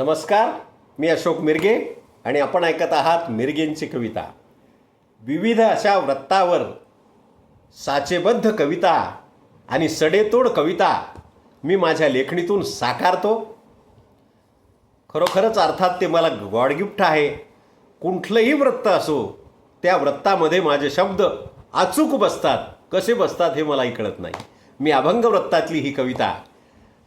नमस्कार, मी अशोक मिरगे आणि आपण ऐकत आहात मिरगेंची कविता. विविध अशा वृत्तावर साचेबद्ध कविता आणि सडेतोड कविता मी माझ्या लेखणीतून साकारतो. खरोखरच अर्थात ते मला गॉड गिफ्ट आहे. कुठलंही वृत्त असो, त्या वृत्तामध्ये माझे शब्द अचूक बसतात. कसे बसतात हे मलाही कळत नाही. मी अभंग वृत्तातली ही कविता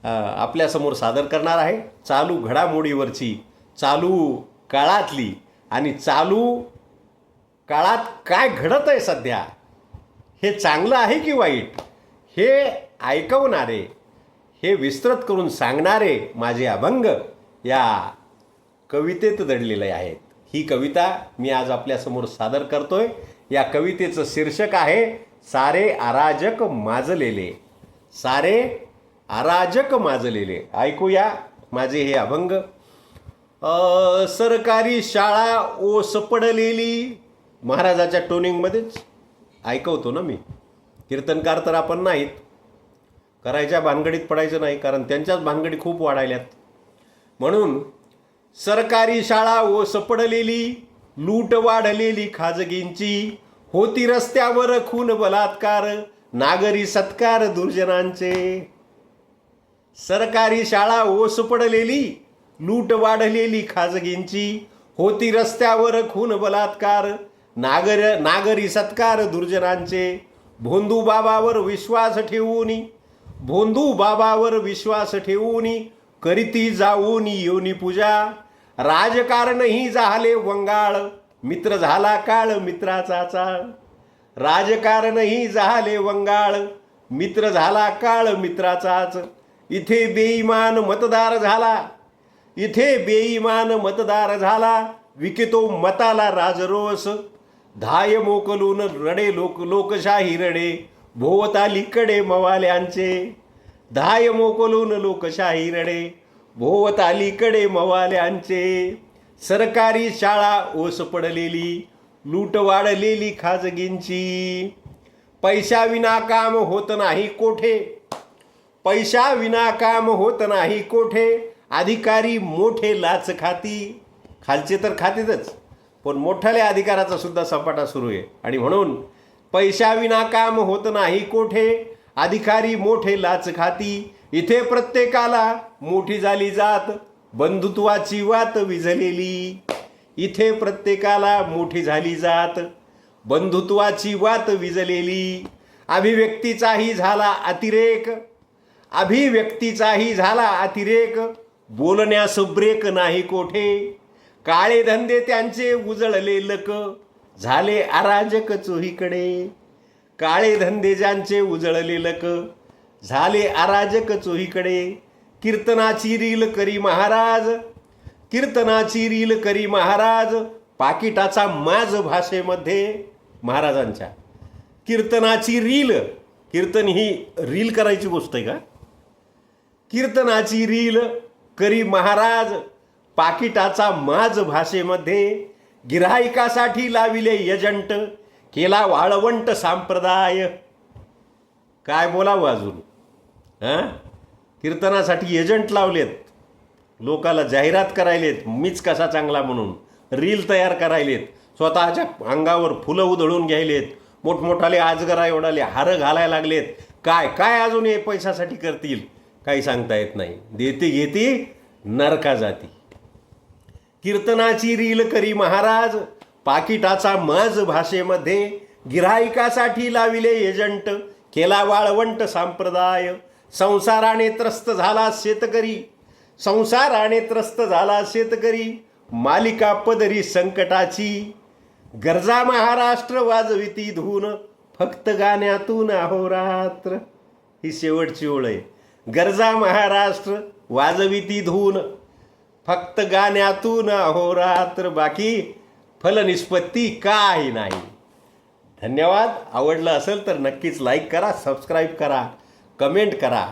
आपल्यासमोर सादर करणार आहे. चालू घडामोडीवरची, चालू काळातली आणि चालू काळात काय घडत आहे सध्या, हे चांगलं आहे की वाईट, हे ऐकवणारे, हे विस्तृत करून सांगणारे माझे अभंग या कवितेत दडलेले आहेत. ही कविता मी आज आपल्यासमोर सादर करतोय. या कवितेचं शीर्षक आहे सारे अराजक माजलेले. सारे अराजक माजलेले. ऐकूया माझे हे अभंग. सरकारी शाळा ओस पडलेली. महाराजाच्या टोनिंगमध्येच ऐकवतो ना मी. कीर्तनकार तर आपण नाहीत, करायच्या भानगडीत पडायचं नाही, कारण त्यांच्याच भानगडी खूप वाढायल्यात. म्हणून सरकारी शाळा ओस पडलेली, लूट वाढलेली खाजगींची, होती रस्त्यावर खून बलात्कार, नागरी सत्कार दुर्जनांचे. सरकारी शाळा ओस पडलेली, लूट वाढलेली खाजगींची, होती रस्त्यावर खून बलात्कार, नागरी सत्कार दुर्जनांचे. भोंदू बाबावर विश्वास ठेवून करीती जाऊन योनी पूजा. राजकारणही झाले वंगाळ, मित्र झाला काळ मित्राचा चाळ. राजकारणही झाले वंगाळ, मित्र झाला काळ मित्राचाच. इथे बेईमान मतदार झाला, विकितो मताला राजरोस. धाय मोकलून रडे लोकशाही रडे, भोवतालीकडे मवाल्यांचे. धाय मोकलून लोकशाही रडे, भोवतालीकडे मवाल्यांचे. सरकारी शाळा ओस पडलेली, लूट वाढलेली खाजगींची. पैशाविना काम होत नाही कोठे, अधिकारी मोठे लाच खाती. खालचे तर खातीतच, पण मोठ्याल्या अधिकाराचा सुद्धा सपाटा सुरू आहे. आणि म्हणून पैशाविना काम होत नाही कोठे, अधिकारी मोठे लाच खाती. इथे प्रत्येकाला मोठी झाली जात, बंधुत्वाची वात विझलेली. इथे प्रत्येकाला मोठी झाली जात, बंधुत्वाची वात विझलेली. अभिव्यक्तीचाही झाला अतिरेक, बोलण्यास ब्रेक नाही कोठे. काळे धंदे त्यांचे उजळले लक, झाले अराजक चोहीकडे. काळे धंदे ज्यांचे उजळले लक, झाले अराजक चोहीकडे. कीर्तनाची रील करी महाराज, पाकिटाचा माज भाषेमध्ये. महाराजांच्या कीर्तनाची कीर्तन ही रील करायची गोष्ट आहे का? कीर्तनाची रील करी महाराज, पाकिटाचा माज भाषेमध्ये. गिऱ्हाईकासाठी लाविले एजंट, केला वाळवंट संप्रदाय. काय बोलावं अजून? कीर्तनासाठी एजंट लावलेत, लोकाला जाहिरात करायलेत मीच कसा चांगला म्हणून. रील तयार करायलेत, स्वतःच्या अंगावर फुलं उधळून घ्यायलेत, मोठमोठाले आजगरा एवढाले हार घालायला लागलेत. काय अजून हे पैशासाठी करतील काही सांगता येत नाही. देती घेती नरका जाती. कीर्तनाची रील करी महाराज, पाकिटाचा माज भाषेमध्ये. गिऱ्हाईकासाठी लाविले एजंट, केला वाळवंट संप्रदाय. संसाराने त्रस्त झाला शेतकरी, मालिका पदरी संकटाची. गरजा महाराष्ट्र वाजविती धून, फक्त गाण्यातून अहोरात्र. ही शेवटची ओळ आहे. गरजा महाराष्ट्र वाजविती धून, फक्त गाण्यातून अहोरात्र. बाकी फलनिष्पत्ती काही नाही. धन्यवाद. आवडलं असेल तर नक्कीच लाईक करा, सबस्क्राईब करा, कमेंट करा.